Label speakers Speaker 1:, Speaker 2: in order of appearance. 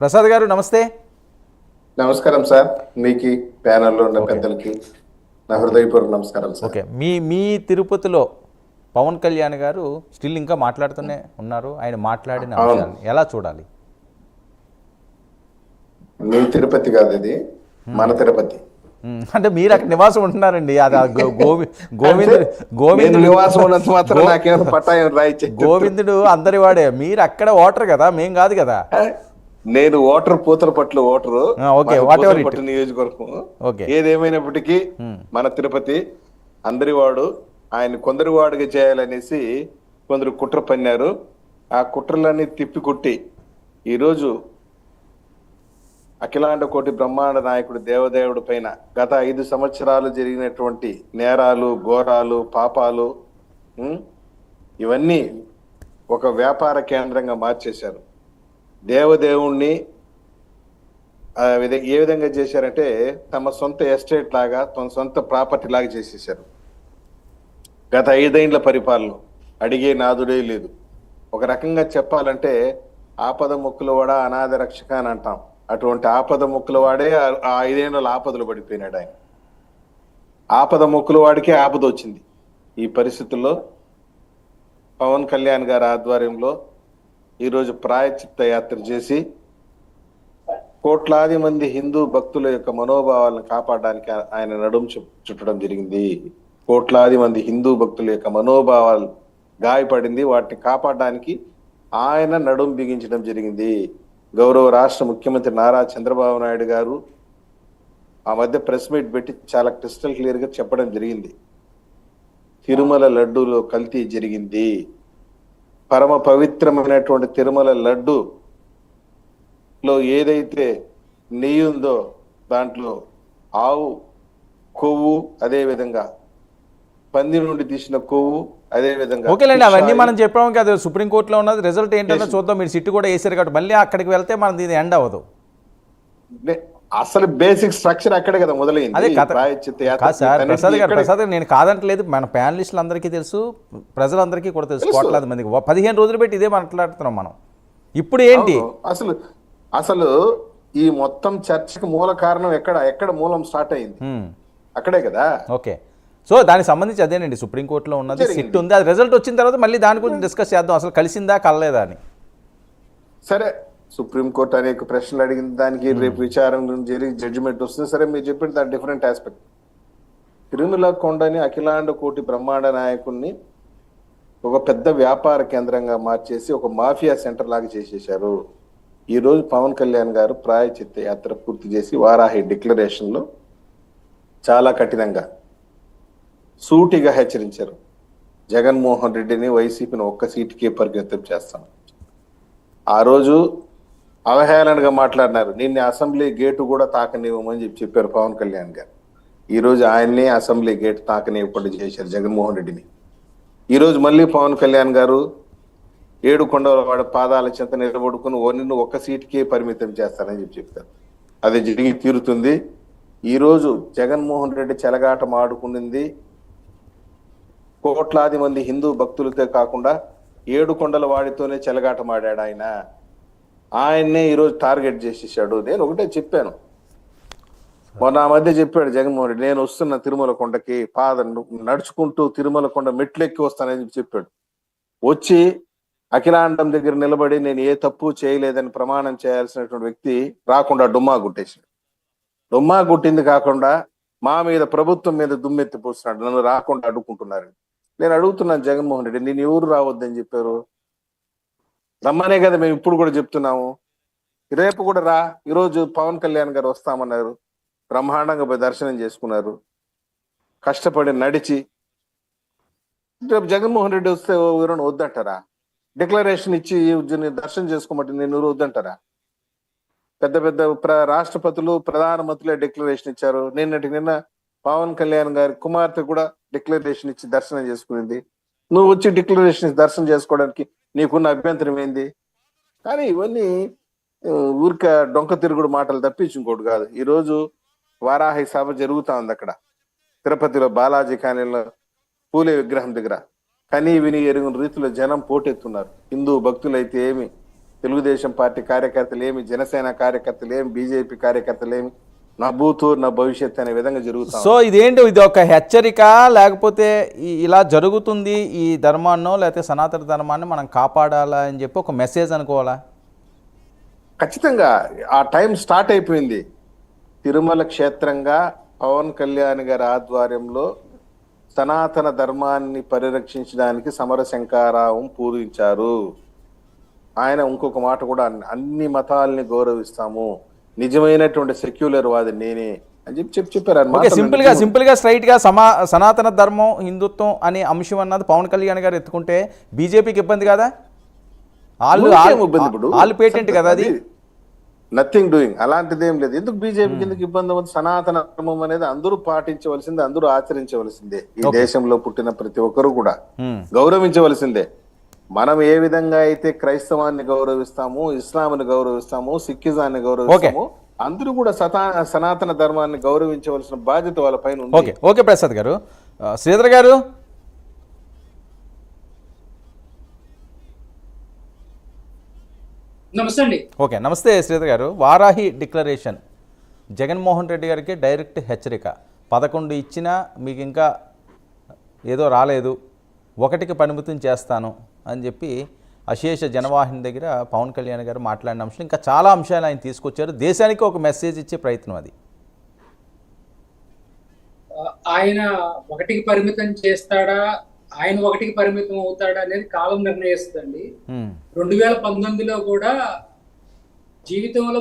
Speaker 1: ప్రసాద్ గారు నమస్తే.
Speaker 2: నమస్కారం సార్. మీకు ప్యానల్లో ఉన్న
Speaker 1: ఓకే
Speaker 2: పెద్దలకి నా హృదయపూర్వక నమస్కారం సార్.
Speaker 1: ఓకే మీ మీ తిరుపతిలో పవన్ కళ్యాణ్ గారు స్టిల్ ఇంకా మాట్లాడుతూనే ఉన్నారు. ఆయన మాట్లాడిన
Speaker 2: అవును,
Speaker 1: అంశాలను ఎలా చూడాలి?
Speaker 2: మీ తిరుపతి కాదు, ఇది మన తిరుపతి.
Speaker 1: అంటే మీరు అక్కడ నివాసం ఉంటున్నారండి. అది
Speaker 2: అంటే
Speaker 1: గోవిందుడు
Speaker 2: నేను
Speaker 1: గోవిందుడు
Speaker 2: నివాసం ఉన్నంత మాత్రం నాకేమైనా పట్టాయం రాయిచ్చేట్టు.
Speaker 1: గోవిందుడు అందరి వాడే. మీరు అక్కడ ఓటర్ కదా, మేం కాదు కదా.
Speaker 2: నేను ఓటర్ పూతలపట్టు ఓటరు.
Speaker 1: ఓకే,
Speaker 2: మాది
Speaker 1: వాట్ ఎవర్ ఇట్.
Speaker 2: పూతలపట్టు నియోజకవర్గం.
Speaker 1: ఓకే.
Speaker 2: ఏదేమైనప్పటికీ మన తిరుపతి అందరి వాడు. ఆయన కొందరి వాడుగా చేయాలనేసి కొందరు కుట్ర పన్నారు. ఆ కుట్రలన్నీ తిప్పికొట్టి ఈరోజు అఖిలాండ కోటి బ్రహ్మాండ నాయకుడు దేవదేవుడి పైన గత 5 సంవత్సరాలు జరిగినటువంటి నేరాలు, ఘోరాలు, పాపాలు ఇవన్నీ ఒక వ్యాపార కేంద్రంగా మార్చేశారు. దేవదేవుణ్ణి ఏ విధంగా చేశారంటే తమ సొంత ఎస్టేట్ లాగా, తమ సొంత ప్రాపర్టీ లాగా చేసేసారు. గత 5 ఏళ్ల పరిపాలన అడిగే నాదుడే లేదు. ఒక రకంగా చెప్పాలంటే ఆపద ముక్కులవాడ అనాథ రక్షక అని అంటాం. అటువంటి ఆపద ముక్కులవాడే ఆ 5 ఏళ్ళ ఆపదలు పడిపోయినాడు ఆయన. ఆపద ముక్కులవాడికే ఆపద వచ్చింది. ఈ పరిస్థితుల్లో పవన్ కళ్యాణ్ గారి ఆధ్వర్యంలో ఈరోజు ప్రాయశ్చిత్త యాత్ర చేసి కోట్లాది మంది హిందూ భక్తుల యొక్క మనోభావాలను కాపాడడానికి ఆయన నడుం చుట్టడం జరిగింది. కోట్లాది మంది హిందూ భక్తుల యొక్క మనోభావాలు గాయపడింది. వాటిని కాపాడడానికి ఆయన నడుం బిగించడం జరిగింది. గౌరవ రాష్ట్ర ముఖ్యమంత్రి నారా చంద్రబాబు నాయుడు గారు ఆ మధ్య ప్రెస్ మీట్ పెట్టి చాలా క్రిస్టల్ క్లియర్ గా చెప్పడం జరిగింది. తిరుమల లడ్డూలో కల్తీ జరిగింది. పరమ పవిత్రమైనటువంటి తిరుమల లడ్డూలో ఏదైతే నెయ్యి ఉందో దాంట్లో ఆవు కొవ్వు, అదే విధంగా పంది నుండి తీసిన కొవ్వు, అదే విధంగా
Speaker 1: ఓకేలేండి. అవన్నీ మనం చెప్పాము కదా, సుప్రీంకోర్టులో ఉన్నది. రిజల్ట్ ఏంటన్నా చూద్దాం. మీరు సిట్టు కూడా వేసారు కాబట్టి మళ్ళీ అక్కడికి వెళ్తే మనం దీని ఎండ్ అవ్వదు.
Speaker 2: అసలు బేసిక్ స్ట్రక్చర్ అక్కడే కదా మొదలైంది.
Speaker 1: అదే కాదు సార్. ప్రసాద్ గారు నేను కాదంటలేదు. మన ప్యానలిస్టులు అందరికీ తెలుసు, ప్రజలందరికీ కూడా తెలుసు. కోట్లాది మందికి 15 రోజులు పెట్టి ఇదే మాట్లాడుతున్నాం మనం. ఇప్పుడు ఏంటి
Speaker 2: అసలు అసలు ఈ మొత్తం చర్చకు మూల కారణం ఎక్కడ మూలం స్టార్ట్ అయింది? అక్కడే కదా.
Speaker 1: ఓకే. సో దానికి సంబంధించి అదేనండి, సుప్రీంకోర్టులో ఉన్నది, సిట్ ఉంది. అది రిజల్ట్ వచ్చిన తర్వాత మళ్ళీ దాని గురించి డిస్కస్ చేద్దాం. అసలు కలిసిందా కలలేదా అని.
Speaker 2: సరే, సుప్రీంకోర్టు అనేక ప్రశ్నలు అడిగింది. దానికి రేపు విచారం జరిగి జడ్జిమెంట్ వస్తుంది. సరే, మీరు చెప్పిన దాని డిఫరెంట్ ఆస్పెక్ట్. తిరుమల కొండని అఖిలాండ కోటి బ్రహ్మాండ నాయకుడిని ఒక పెద్ద వ్యాపార కేంద్రంగా మార్చేసి ఒక మాఫియా సెంటర్ లాగా చేసేశారు. ఈ రోజు పవన్ కళ్యాణ్ గారు ప్రాయశ్చిత్త యాత్ర పూర్తి చేసి వారాహి డిక్లరేషన్ లో చాలా కఠినంగా సూటిగా హెచ్చరించారు. జగన్మోహన్ రెడ్డిని, వైసీపీని ఒక్క సీటుకే పరిమితం చేస్తాం. ఆ రోజు అవహేళనగా మాట్లాడినారు. నిన్న అసెంబ్లీ గేటు కూడా తాకనివ్వమని చెప్పారు పవన్ కళ్యాణ్ గారు. ఈ రోజు ఆయన్ని అసెంబ్లీ గేటు తాకనివ్వకుండా చేశారు జగన్మోహన్ రెడ్డిని. ఈ రోజు మళ్ళీ పవన్ కళ్యాణ్ గారు 7 కొండల వాడి పాదాల చెంత నిలబడుకుని నిన్ను ఒక్క సీటుకే పరిమితం చేస్తారని చెప్పారు. అది జరిగి తీరుతుంది. ఈ రోజు జగన్మోహన్ రెడ్డి చెలగాటం ఆడుకునింది కోట్లాది మంది హిందూ భక్తులతో కాకుండా 7 కొండల వాడితోనే చెలగాటమాడాడు ఆయన. ఆయన్నే ఈరోజు టార్గెట్ చేసేసాడు. నేను ఒకటే చెప్పాను, మొన్న ఆ మధ్య చెప్పాడు జగన్మోహన్ రెడ్డి, నేను వస్తున్న తిరుమల కొండకి నడుచుకుంటూ తిరుమల కొండ మెట్లెక్కి వస్తానని చెప్పాడు. వచ్చి అఖిలాండం దగ్గర నిలబడి నేను ఏ తప్పు చేయలేదని ప్రమాణం చేయాల్సినటువంటి వ్యక్తి రాకుండా డుమ్మా గుట్టేశాడు. డుమ్మా గుట్టింది కాకుండా మా మీద, ప్రభుత్వం మీద దుమ్మెత్తి పోస్తున్నాడు. నన్ను రాకుండా అడ్డుకుంటున్నారు. నేను అడుగుతున్నాను జగన్మోహన్ రెడ్డి, నేను ఎవరు రావద్దని చెప్పారు? రమ్మనే కదా మేము ఇప్పుడు కూడా చెప్తున్నాము. రేపు కూడా రా. ఈరోజు పవన్ కళ్యాణ్ గారు వస్తామన్నారు. బ్రహ్మాండంగా పోయి దర్శనం చేసుకున్నారు. కష్టపడి నడిచి రేపు జగన్మోహన్ రెడ్డి వస్తే ఎవరైనా వద్దంటారా? డిక్లరేషన్ ఇచ్చి దర్శనం చేసుకోమంటే నేను వద్దంటారా? పెద్ద పెద్ద రాష్ట్రపతులు, ప్రధానమంత్రులే డిక్లరేషన్ ఇచ్చారు. నిన్న పవన్ కళ్యాణ్ గారి కుమార్తె కూడా డిక్లరేషన్ ఇచ్చి దర్శనం చేసుకునింది. నువ్వు వచ్చి డిక్లరేషన్ ఇచ్చి దర్శనం చేసుకోవడానికి నీకున్న అభ్యంతరం ఏంది? కానీ ఇవన్నీ ఊరిక డొంక తిరుగుడు మాటలు తప్పించి ఇంకోటి కాదు. ఈరోజు వారాహి సభ జరుగుతా ఉంది అక్కడ తిరుపతిలో బాలాజీ కాలనీలో పూలే విగ్రహం దగ్గర. కనీ విని ఎరుగున రీతిలో జనం పోటెత్తున్నారు. హిందూ భక్తులైతే ఏమి, తెలుగుదేశం పార్టీ కార్యకర్తలేమి, జనసేన కార్యకర్తలేమి, బీజేపీ కార్యకర్తలేమి, నా భూతు నా భవిష్యత్ అనే విధంగా జరుగుతాం.
Speaker 1: సో ఇదేంటి, ఇది ఒక హెచ్చరిక లేకపోతే ఇలా జరుగుతుంది ఈ ధర్మాన్నో లేకపోతే సనాతన ధర్మాన్ని మనం కాపాడాలా అని చెప్పి ఒక మెసేజ్ అనుకోవాలా?
Speaker 2: ఖచ్చితంగా ఆ టైం స్టార్ట్ అయిపోయింది. తిరుమల క్షేత్రంగా పవన్ కళ్యాణ్ గారి ఆధ్వర్యంలో సనాతన ధర్మాన్ని పరిరక్షించడానికి సమరశంకారావం పూరించారు. ఆయన ఇంకొక మాట కూడా అన్ని మతాలని గౌరవిస్తాము, నిజమైనటువంటి సెక్యులర్ వాది నేనే అని చెప్పారు.
Speaker 1: ఓకే, సింపుల్ గా స్ట్రైట్ గా సనాతన ధర్మం హిందుత్వం అనే అంశం అన్నది పవన్ కళ్యాణ్ గారు ఎత్తుకుంటే బీజేపీకి ఇబ్బంది కదా? వాళ్ళు పేటెంట్ కదా అది.
Speaker 2: నథింగ్ డూయింగ్, అలాంటిది ఏం లేదు. ఎందుకు బీజేపీకి ఎందుకు ఇబ్బంది అవుతుంది? సనాతన ధర్మం అనేది అందరూ పాటించవలసిందే, అందరూ ఆచరించవలసిందే. ఈ దేశంలో పుట్టిన ప్రతి ఒక్కరు కూడా గౌరవించవలసిందే. మనం ఏ విధంగా అయితే క్రైస్తవాన్ని గౌరవిస్తాము, ఇస్లాంని గౌరవిస్తాము, సిక్కిజాన్ని గౌరవిస్తాము, అందరూ కూడా సనాతన ధర్మాన్ని గౌరవించవలసిన బాధ్యత వాళ్ళ పైన ఉంది.
Speaker 1: ఓకే ఓకే ప్రసాద్ గారు. శ్రీధర్ గారు,
Speaker 3: నమస్తే అండి.
Speaker 1: ఓకే, నమస్తే శ్రీధర్ గారు. వారాహి డిక్లరేషన్ జగన్మోహన్ రెడ్డి గారికి డైరెక్ట్ హెచ్చరిక. 11 ఇచ్చినా మీకు ఇంకా ఏదో రాలేదు, 1కి పరిమితం చేస్తాను అని చెప్పి అశేష జనవాహిని దగ్గర పవన్ కళ్యాణ్ గారు మాట్లాడిన అంశం, ఇంకా చాలా అంశాలు ఆయన తీసుకొచ్చారు. దేశానికి ఒక మెసేజ్ ఇచ్చే ప్రయత్నం అది.
Speaker 3: ఆయన 1కి పరిమితం చేస్తాడా, ఆయన 1కి పరిమితం అవుతాడా అనేది కాలం నిర్ణయిస్తుందండి. 2019లో కూడా జీవితంలో